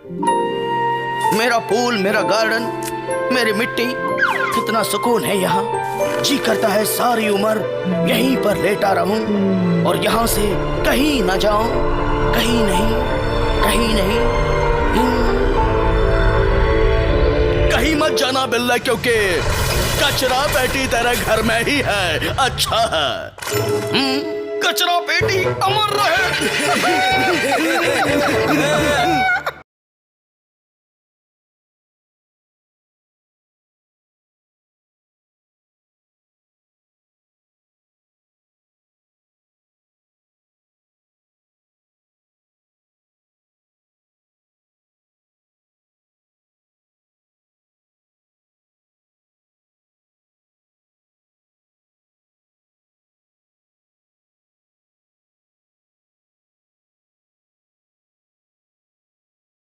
मेरा पूल, मेरा गार्डन, मेरी मिट्टी, कितना सुकून है यहाँ। जी करता है सारी उम्र यहीं पर लेटा रहूं और यहाँ से कहीं न जाऊं, कहीं नहीं, कहीं नहीं। कहीं मत जाना बिल्ला, क्योंकि कचरा पेटी तेरे घर में ही है। अच्छा है, कचरा पेटी अमर रहे।